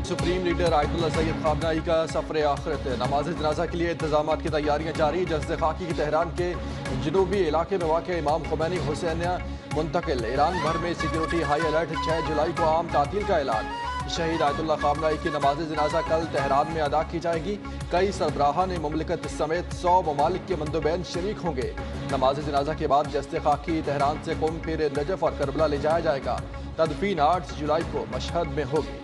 Supreme leader Ayatollah Syed Khamenei का सफर आखिरत। नमाज जनाजा के लिए इंतजाम की तैयारियां जारी। जस्द खाकी की तेहरान के जनूबी इलाके में वाक़ इमाम खुमैनी हुसैनिया मुंतकिल। ईरान भर में सिक्योरिटी हाई अलर्ट। 6 जुलाई को आम तातील का ऐलान। शहीद आयतुल्लाह खामनेई की नमाज जनाजा कल तेहरान में अदा की जाएगी। कई सरबराहान मुमलिकत समेत 100 ममालिक के मंदोबैन शरीक होंगे। नमाज जनाजा के बाद जस्द खाकी तेहरान से कुम फिर नजफ और करबला ले जाया जाएगा। तदफीन 8 जुलाई को मशहद में होगी।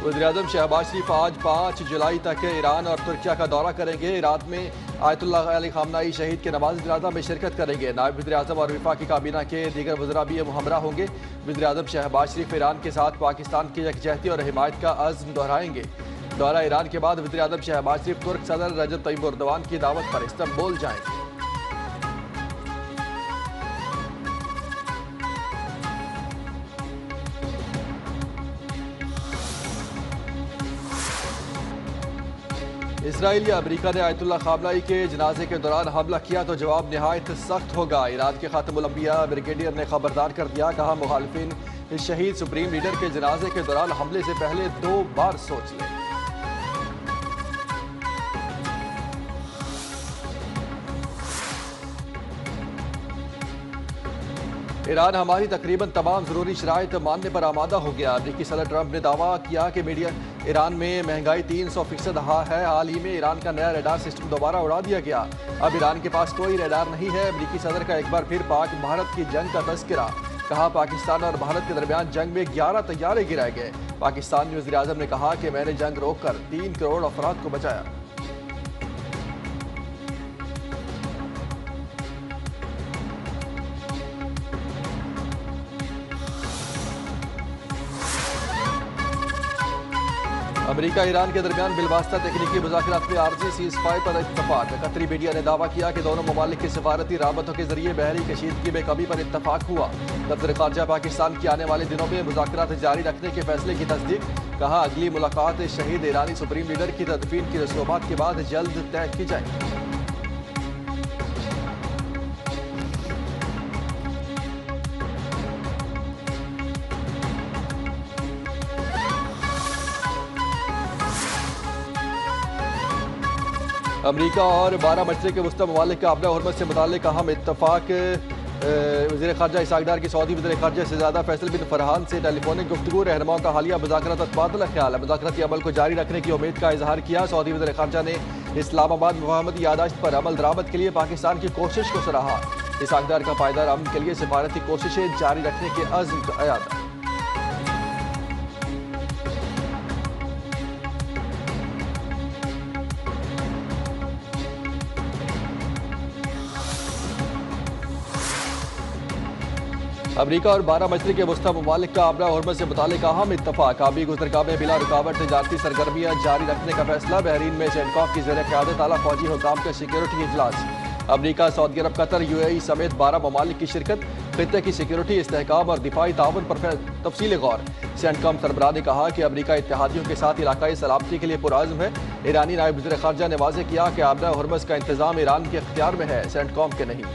वज़ीर-ए-आज़म शहबाज शरीफ आज 5 जुलाई तक ईरान और तुर्किया का दौरा करेंगे। रात में आयतुल्लाह अली खामनेई शहीद के नमाज जनाजा में शिरकत करेंगे। नायब वज़ीर-ए-आज़म और वफाकी काबीना के दीगर वज़रा भी हमरा होंगे। वज़ीर-ए-आज़म शहबाज शरीफ ईरान के साथ पाकिस्तान की यकजहती और हिमायत का अज़्म दोहराएंगे। दौरा ईरान के बाद वज़ीर-ए-आज़म शहबाज शरीफ तुर्क सदर रजब तय्यिब एर्दोगान की दावत पर इस्तांबुल जाएंगे। इसराइल या अमरीका ने आयतुल्लाह खामनेई के जनाजे के दौरान हमला किया तो जवाब निहायत सख्त होगा। ईरान के खातमुल अंबिया ब्रिगेडियर ने खबरदार कर दिया। कहा, मुखालिफिन शहीद सुप्रीम लीडर के जनाजे के दौरान हमले से पहले 2 बार सोच लें। ईरान हमारी तकरीबन तमाम जरूरी शराइत मानने पर आमादा हो गया। अमरीकी सदर ट्रंप ने दावा किया कि मीडिया ईरान में महंगाई 300% है। हाल ही में ईरान का नया रडार सिस्टम दोबारा उड़ा दिया गया। अब ईरान के पास कोई रडार नहीं है। अमरीकी सदर का एक बार फिर पाक भारत की जंग का तस्करा। कहा, पाकिस्तान और भारत के दरमियान जंग में 11 तैयारे गिराए गए। पाकिस्तानी वज़ीर-ए-आज़म ने कहा कि मैंने जंग रोककर 3 करोड़ अफराद को बचाया। अमेरिका ईरान के दरमियान बिलवास्ता तकनीकी मुज़ाकरात में आर्जी सीज फायर पर इत्तफाक। कतरी मीडिया ने दावा किया कि दोनों ममालिक की सफारती राबतों के जरिए बहरी कशीदगी में कमी पर इत्तफाक हुआ। दफ्तर खारजा पाकिस्तान की आने वाले दिनों में मुज़ाकरात जारी रखने के फैसले की तस्दीक। कहा, अगली मुलाकात शहीद ईरानी सुप्रीम लीडर की तदफीन की रसूमात के बाद जल्द तय की जाएगी। अमरीका और 12 मशरक़ के वस्ता ममालिक का अपना हुर्मत से मुताल्लिक़ अहम इत्तफाक। वज़ीर ख़ारजा इसाक़दार की सऊदी वज़ीर ख़ारजा शहज़ादा फैसल बिन फरहान से टेलीफोनिक गुफ्तगू। रहनुमाओं का हालिया मुज़ाकरात पर तबादला ख्याल। मुज़ाकराती अमल को जारी रखने की उम्मीद का इजहार किया। सऊदी वज़ीर ख़ारजा ने इस्लामाबाद मुफाहमती यादाश्त पर अमल दरामद के लिए पाकिस्तान की कोशिश को सराहा। इसाक़दार का पायदार अमन के लिए सिफारती कोशिशें जारी रखने के अज़्म का अयादा। अमरीका और 12 मशरक़ के वस्ता ममालिक का अपना हुर्मत से मुताल्लिक़ अहम इत्तफाक। आबी गुज़रगाह में बिला रुकावट तजारती सरगर्मियाँ जारी रखने का फैसला। बहरीन में सेंटकॉफ की ज़ेर क़यादत आला फौजी हुकाम का सिक्योरिटी इजलास। अमरीका, सऊदी अरब, कतर, UAE समेत 12 ममालिक की शिरकत। खित्ते की सिक्योरिटी, इस्तेहकाम और दिफाई ताउन पर तफसील गौर। सेंटकॉम सरबराह ने कहा कि अमरीका इत्तेहादियों के साथ इलाकाई सलामती के लिए पुरअज़्म है। ईरानी नायब वज़ीर ख़ारजा ने वाज़ेह किया कि अपना हुर्मत का इंतज़ाम ईरान के इख्तियार में है, सेंटकॉम के नहीं।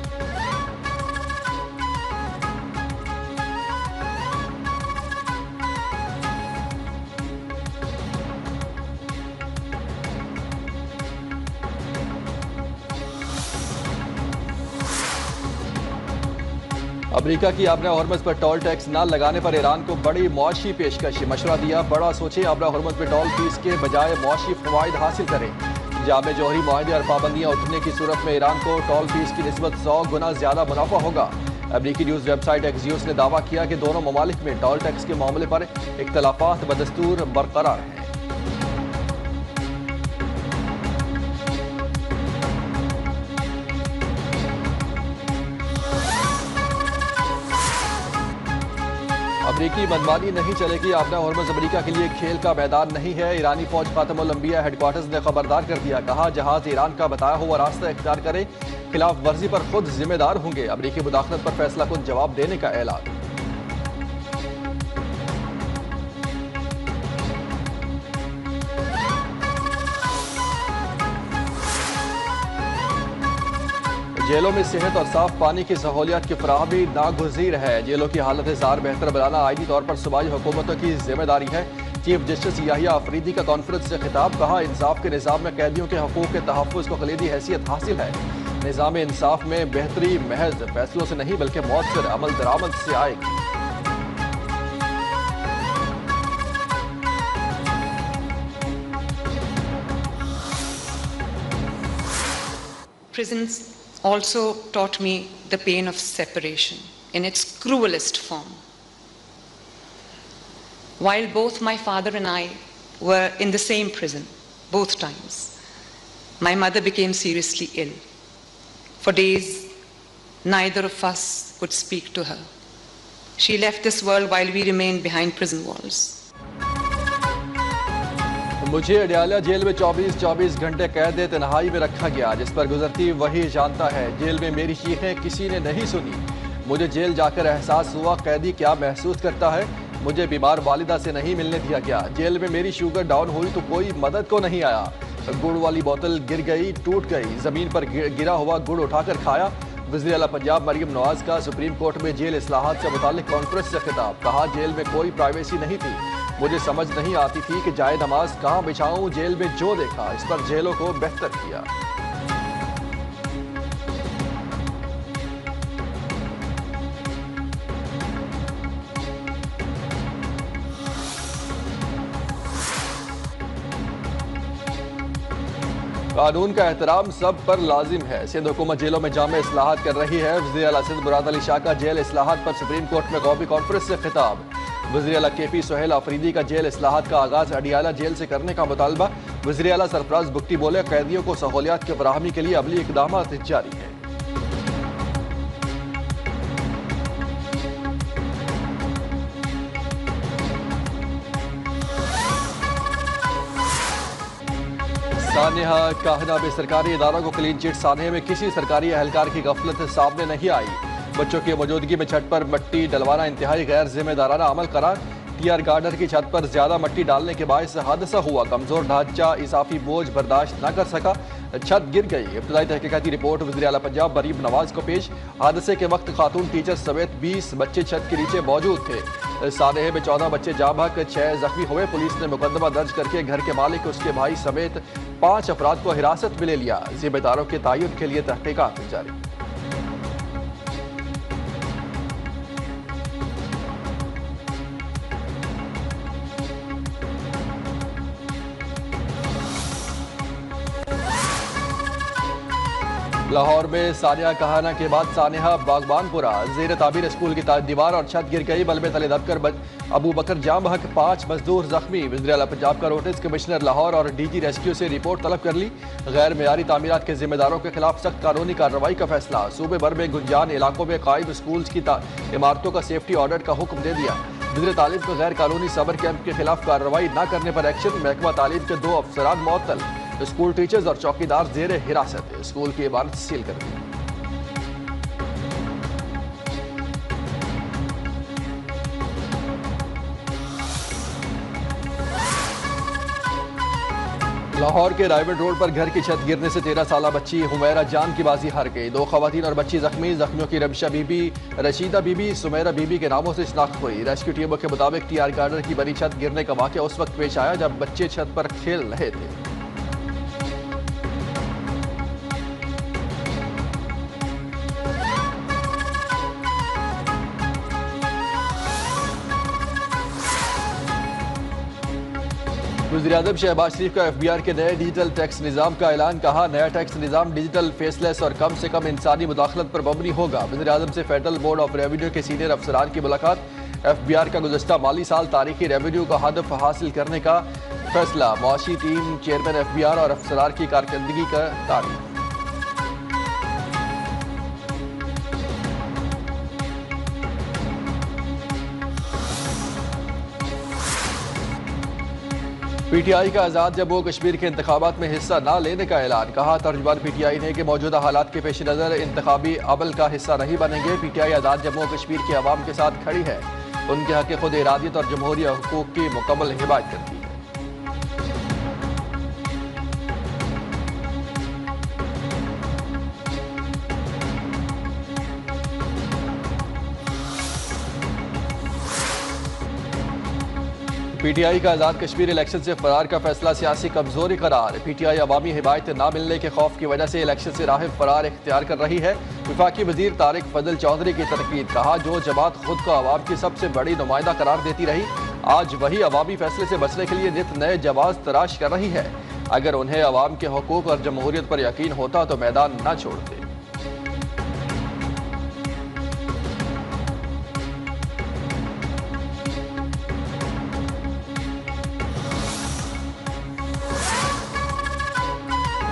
अमरीका की अपना हुर्मत पर टोल टैक्स न लगाने पर ईरान को बड़ी मुआशी पेशकश। मशवरा दिया, बड़ा सोचे, अपना हुर्मत पर टोल फीस के बजाय मुआशी फ़वाइद हासिल करें। जामे जोहरी माहदे और पाबंदियाँ उठने की सूरत में ईरान को टोल फीस की निस्बत 100 गुना ज़्यादा मुनाफा होगा। अमरीकी न्यूज़ वेबसाइट एक्सियोस ने दावा किया कि दोनों ममालिक में टोल टैक्स के मामले पर इख्तलाफात बदस्तूर बरकरार हैं। अमरीकी मनमानी नहीं चलेगी। अपना हुर्मत अमरीका के लिए खेल का मैदान नहीं है। ईरानी फौज खातमुल अंबिया हेडक्वार्टर्स ने खबरदार कर दिया। कहा, जहाज ईरान का बताया हुआ रास्ता इख्तियार करे, खिलाफ वर्जी पर खुद जिम्मेदार होंगे। अमरीकी मुदाखलत पर फैसला खुद जवाब देने का ऐलान। जेलों में सेहत और साफ पानी की सहूलियत की फराहमी नागुज़ीर है। जेलों की हालत ज़ार बेहतर बनाना आईनी तौर पर सूबाई हुकूमतों की जिम्मेदारी है। चीफ जस्टिस याहिया अफरीदी का कॉन्फ्रेंस से खिताब, कहा इंसाफ के निज़ाम में कैदियों के हकूक़ के तहफ़्फ़ुज़ को कलीदी हैसियत हासिल है। निज़ाम इंसाफ में बेहतरी महज फैसलों से नहीं बल्कि मौसर अमल दरामद से आएगी। Prisons also taught me the pain of separation in its cruelest form. While both my father and I were in the same prison, both times, my mother became seriously ill. For days, neither of us could speak to her. She left this world while we remained behind prison walls. मुझे Adiala jail में 24 घंटे कैद तन्हाई में रखा गया, जिस पर गुजरती वही जानता है। जेल में मेरी चीखें किसी ने नहीं सुनी। मुझे जेल जाकर एहसास हुआ कैदी क्या महसूस करता है। मुझे बीमार वालिदा से नहीं मिलने दिया गया। जेल में मेरी शुगर डाउन हुई तो कोई मदद को नहीं आया। गुड़ वाली बोतल गिर गई, टूट गई। ज़मीन पर गिरा हुआ गुड़ उठाकर खाया। वज़ीर आला पंजाब मरीम नवाज का सुप्रीम कोर्ट में जेल इस्लाहात से मुताल्लिक कॉन्फ्रेंस से खिताब, कहा जेल में कोई प्राइवेसी नहीं थी। मुझे समझ नहीं आती थी कि जाए नमाज कहाँ बिछाऊं। जेल में जो देखा इस पर जेलों को बेहतर किया। कानून का एहतराम सब पर लाजिम है। सिंध हुकूमत जेलों में जामे इस्लाहात कर रही है। वज़ीर आला सिंध मुराद अली शाह का जेल इस्लाहात पर सुप्रीम कोर्ट में कौमी कॉन्फ्रेंस से खिताब। वज़ीर आला KP सुहेल अफरीदी का जेल इस्लाहात का आगाज अडियाला जेल से करने का मुतालबा। वज़ीर आला सरफराज बुगटी बोले कैदियों को सहूलियात की फराहमी के लिए अमली इक़दाम जारी है। सानिहा काहना में सरकारी इदारों को क्लीन चिट, सानिया में किसी सरकारी एहलकार की गफलत सामने नहीं आई। बच्चों की मौजूदगी में छत पर मट्टी डलवाना इंतहाई गैर जिम्मेदाराना अमल करार। TR गार्डर की छत पर ज्यादा मट्टी डालने के बायस हादसा हुआ। कमजोर ढांचा इजाफी बोझ बर्दाश्त न कर सका, छत गिर गई। इब्तदाई तहकीकाती रिपोर्ट वज़ीर आला पंजाब मरीम नवाज को पेश। हादसे के वक्त खातून टीचर समेत 20 बच्चे छत के नीचे मौजूद थे। सानेहे में 14 बच्चे जाँ बहक, 6 जख्मी हुए। पुलिस ने मुकदमा दर्ज करके घर के मालिक, उसके भाई समेत 5 अफराद को हिरासत में ले लिया। जिम्मेदारों के तयन के लिए तहकीकात जारी। लाहौर में सानिया कहाना के बाद सानिहा बागबानपुरा ज़ेर ताबीर स्कूल की दीवार और छत गिर गई। मलबे तले दबकर अबू बकर जाम बहक, 5 मजदूर जख्मी। वज़ीर आला पंजाब का नोटिस कमिश्नर लाहौर और DG रेस्क्यू से रिपोर्ट तलब कर ली। गैर मेयारी तामीरात के जिम्मेदारों के खिलाफ सख्त कानूनी कार्रवाई का फैसला। सूबे भर में गुंजान इलाकों में कायम स्कूल की इमारतों का सेफ्टी ऑडिट का हुक्म दे दिया। वज़ीर तालीम को गैर कानूनी समर कैंप के खिलाफ कार्रवाई न करने पर एक्शन। महकमा तालीम के 2 अफसरान मुअत्तल। स्कूल टीचर्स और चौकीदार जेर हिरासत। स्कूल की इमारत सील कर दी। लाहौर के रायवेड रोड पर घर की छत गिरने से 13 साला बच्ची हुमैरा जान की बाजी हार गई। 2 खवातीन और बच्ची जख्मी। जख्मियों की रबिशा बीबी, रशीदा बीबी, सुमेरा बीबी के नामों से शिनाख्त हुई। रेस्क्यू टीमों के मुताबिक TR गार्डर की बनी छत गिरने का वाकया उस वक्त पेश आया जब बच्चे छत पर खेल रहे थे। वज़ीर-ए-आज़म शहबाज शरीफ का FBR के नए डिजिटल टैक्स निज़ाम का ऐलान, कहा नया टैक्स निज़ाम डिजिटल, फेसलेस और कम से कम इंसानी मुदाखलत पर मबनी होगा। वज़ीर-ए-आज़म से फेडरल बोर्ड ऑफ रेवेन्यू के सीनियर अफसरान की मुलाकात। FBR का गुज़श्ता माली साल तारीखी रेवेन्यू का हदफ हासिल करने का फैसला। मुआशी टीम, चेयरमैन FBR और अफसरान की कारकर्दगी का तारीफ। PTI का आज़ाद जम्मू कश्मीर के इंतखाबात में हिस्सा न लेने का ऐलान, कहा तर्जुमान PTI ने कि मौजूदा हालात के पेश नज़र इंतखाबी अमल का हिस्सा नहीं बनेंगे। PTI आज़ाद जम्मू कश्मीर के अवाम के साथ खड़ी है, उनके हक़ खुद इरादियत और जमहूरी हुकूक की मुकम्मल हिमायत करती है। PTI का आज़ाद कश्मीर इलेक्शन से फरार का फैसला सियासी कमजोरी करार। PTI अवामी हिमायत न मिलने के खौफ की वजह से इलेक्शन से राह फरार इख्तियार कर रही है। वफाकी वजीर तारिक फजल चौधरी की तनकीद, कहा जो जमात खुद को अवाम की सबसे बड़ी नुमाइंदा करार देती रही, आज वही अवामी फैसले से बचने के लिए नित नए जवाब तलाश कर रही है। अगर उन्हें अवाम के हकूक और जमहूरियत पर यकीन होता तो मैदान न छोड़ते।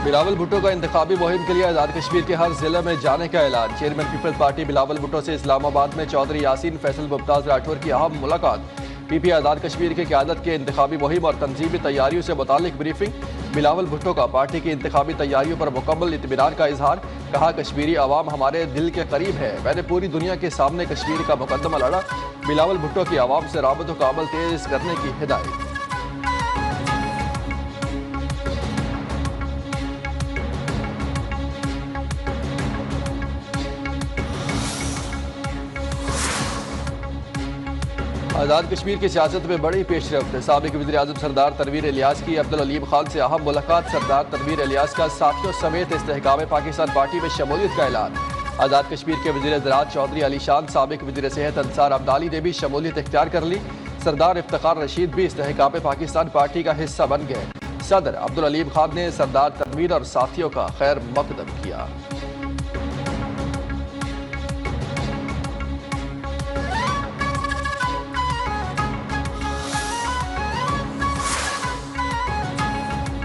बिलावल भुट्टो का इंतखाबी मुहिम के लिए आज़ाद कश्मीर के हर जिले में जाने का ऐलान। चेयरमैन पीपल्स पार्टी बिलावल भुट्टो से इस्लामाबाद में चौधरी यासीन फैसल मुमताज राठौर की अहम मुलाकात। PP आज़ाद कश्मीर की क़यादत के इंतखाबी मुहिम और तंजीमी तैयारियों से मुतालिक ब्रीफिंग। बिलावल भुट्टो का पार्टी की इंतखाबी तैयारियों पर मुकम्मल इत्मीनान का इजहार। कहा कश्मीरी अवाम हमारे दिल के करीब है, मैंने पूरी दुनिया के सामने कश्मीर का मुकदमा लड़ा। बिलावल भुट्टो की अवाम से राबतों का अमल तेज करने की हिदायत। आज़ाद कश्मीर की सियासत में बड़ी पेशरफ्त। साबिक वज़ीर आज़म सरदार तनवीर इलियास की अब्दुल अलीम खान से अहम मुलाकात। सरदार तनवीर इलियास का साथियों समेत इस्तेहकाम पाकिस्तान पार्टी में शमूलियत का ऐलान। आज़ाद कश्मीर के वज़ीर ज़राअत चौधरी अली शान, साबिक वज़ीर सेहत अंसार अब्दाली ने भी शमूलियत इख्तियार कर ली। सरदार इफ्तिखार रशीद भी इस्तेहकाम पाकिस्तान पार्टी का हिस्सा बन गए। सदर अब्दुल अलीम खान ने सरदार तनवीर और साथियों का खैर मकदम किया।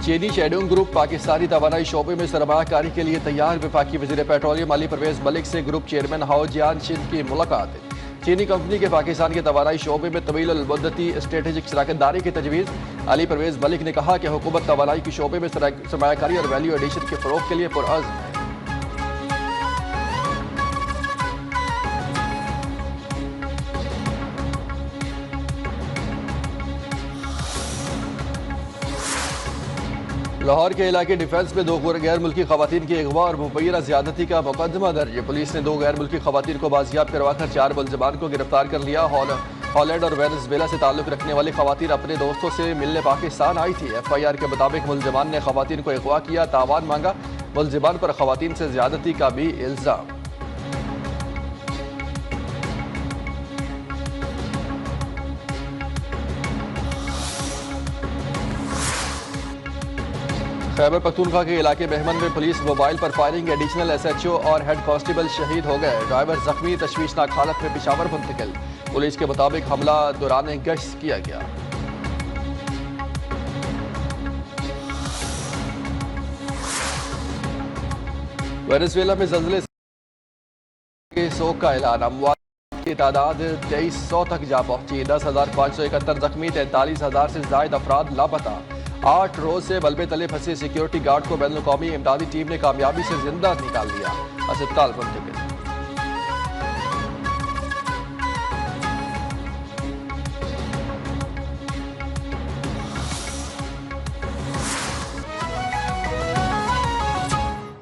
चीनी शेडोंग ग्रुप पाकिस्तानी तवानाई शोबे में सरमाकारी के लिए तैयार। वफाकी वज़ीर पेट्रोलियम अली परवेज मलिक से ग्रुप चेयरमैन हाओ जियान शिन की मुलाकात। चीनी कंपनी के पाकिस्तान के तवानाई शोबे में तवील मुद्दती स्ट्रेटेजिक शराकतदारी की तजवीज़। अली परवेज मलिक ने कहा कि हुकूमत तवानाई के शोबे में सरमाकारी और वैल्यू एडिशन के फ़रोग़ के लिए पुरअज़्म है। लाहौर के इलाके डिफेंस में 2 गैर मुल्की खवातीन की अगवा और मुबैना ज़्यादती का मुकदमा दर्ज। पुलिस ने 2 गैर मुल्की खवातीन को बाजियाब करवाकर 4 मुलज़मान को गिरफ्तार कर लिया। हॉलैंड और वेनेज़ुएला से ताल्लुक़ रखने वाली खवातीन अपने दोस्तों से मिलने पाकिस्तान आई थी। FIR के मुताबिक मुलज़मान ने खवातीन को अगवा किया, तावान मांगा। मुलज़मान पर खवातीन से ज़्यादती का भी इल्ज़ाम। खैबर पख्तूनख्वा के इलाके मेहमन में पुलिस मोबाइल पर फायरिंग। एडिशनल SHO और हेड कांस्टेबल शहीद हो गए। ड्राइवर जख्मी, तशवीशनाक हालत में पेशावर मुंतकिल। पुलिस के मुताबिक हमला दौरान गश्त किया गया। वेनेज़ुएला में ज़ल्ज़ले के सोग का ऐलान। अमवात की तादाद 2300 तक जा पहुंची। 10,571 जख्मी, 43,000 से ज़ायद अफराद लापता। 8 रोज से मलबे तले फंसे सिक्योरिटी गार्ड को बैनुल-अक़वामी इमदादी टीम ने कामयाबी से जिंदा निकाल लिया। अस्पताल मुंतकिल।